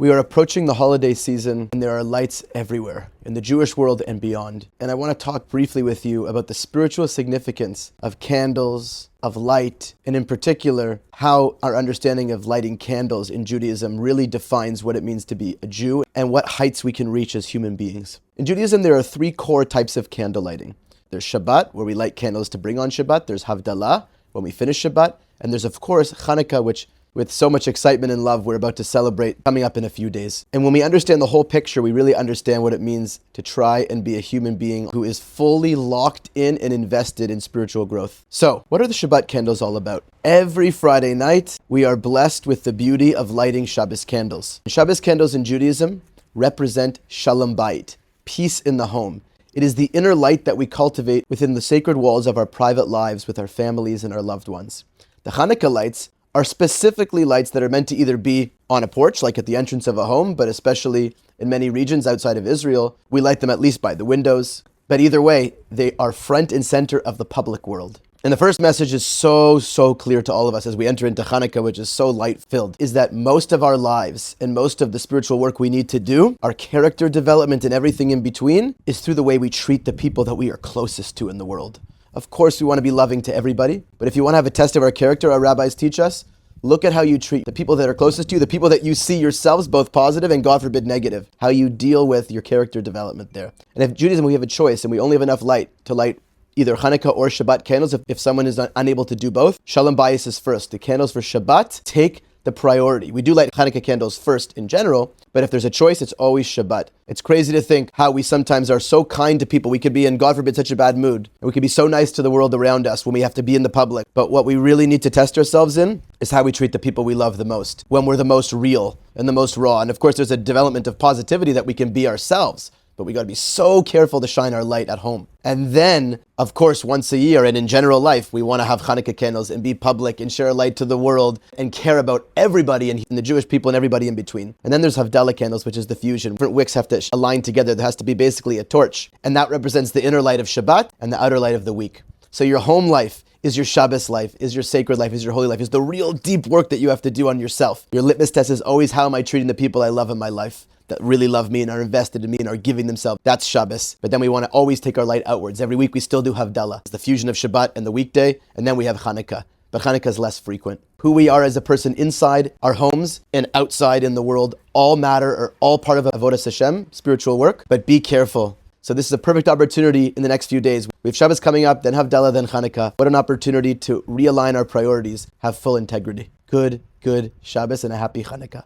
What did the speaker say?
We are approaching the holiday season and there are lights everywhere in the Jewish world and beyond. And I want to talk briefly with you about the spiritual significance of candles, of light, and in particular, how our understanding of lighting candles in Judaism really defines what it means to be a Jew and what heights we can reach as human beings. In Judaism, there are three core types of candle lighting. There's Shabbat, where we light candles to bring on Shabbat. There's Havdalah, when we finish Shabbat. And there's, of course, Chanuka, which with so much excitement and love we're about to celebrate coming up in a few days. And when we understand the whole picture, we really understand what it means to try and be a human being who is fully locked in and invested in spiritual growth. So, what are the Shabbat candles all about? Every Friday night, we are blessed with the beauty of lighting Shabbos candles. Shabbos candles in Judaism represent Shalom Bayit, peace in the home. It is the inner light that we cultivate within the sacred walls of our private lives with our families and our loved ones. The Hanukkah lights are specifically lights that are meant to either be on a porch, like at the entrance of a home, but especially in many regions outside of Israel, we light them at least by the windows. But either way, they are front and center of the public world. And the first message is so clear to all of us as we enter into Hanukkah, which is so light-filled, is that most of our lives and most of the spiritual work we need to do, our character development and everything in between, is through the way we treat the people that we are closest to in the world. Of course, we want to be loving to everybody, but if you want to have a test of our character, our rabbis teach us, look at how you treat the people that are closest to you, the people that you see yourselves, both positive and, God forbid, negative, how you deal with your character development there. And if Judaism, we have a choice and we only have enough light to light either Hanukkah or Shabbat candles, if someone is unable to do both, Shalom Bayis is first. The candles for Shabbat take the priority. We do light Hanukkah candles first in general, but if there's a choice, it's always Shabbat. It's crazy to think how we sometimes are so kind to people. We could be in, God forbid, such a bad mood. And we could be so nice to the world around us when we have to be in the public. But what we really need to test ourselves in is how we treat the people we love the most, when we're the most real and the most raw. And of course, there's a development of positivity that we can be ourselves. But we got to be so careful to shine our light at home. And then, of course, once a year and in general life, we want to have Hanukkah candles and be public and share a light to the world and care about everybody and the Jewish people and everybody in between. And then there's Havdalah candles, which is the fusion. Different wicks have to align together. There has to be basically a torch. And that represents the inner light of Shabbat and the outer light of the week. So your home life is your Shabbos life, is your sacred life, is your holy life, is the real deep work that you have to do on yourself. Your litmus test is always, how am I treating the people I love in my life, that really love me and are invested in me and are giving themselves? That's Shabbos. But then we want to always take our light outwards. Every week we still do Havdalah. It's the fusion of Shabbat and the weekday, and then we have Hanukkah. But Hanukkah is less frequent. Who we are as a person inside our homes and outside in the world all matter, or all part of Avodas Hashem, spiritual work. But be careful. So this is a perfect opportunity in the next few days. We have Shabbos coming up, then Havdalah, then Hanukkah. What an opportunity to realign our priorities, have full integrity. Good Shabbos and a happy Hanukkah.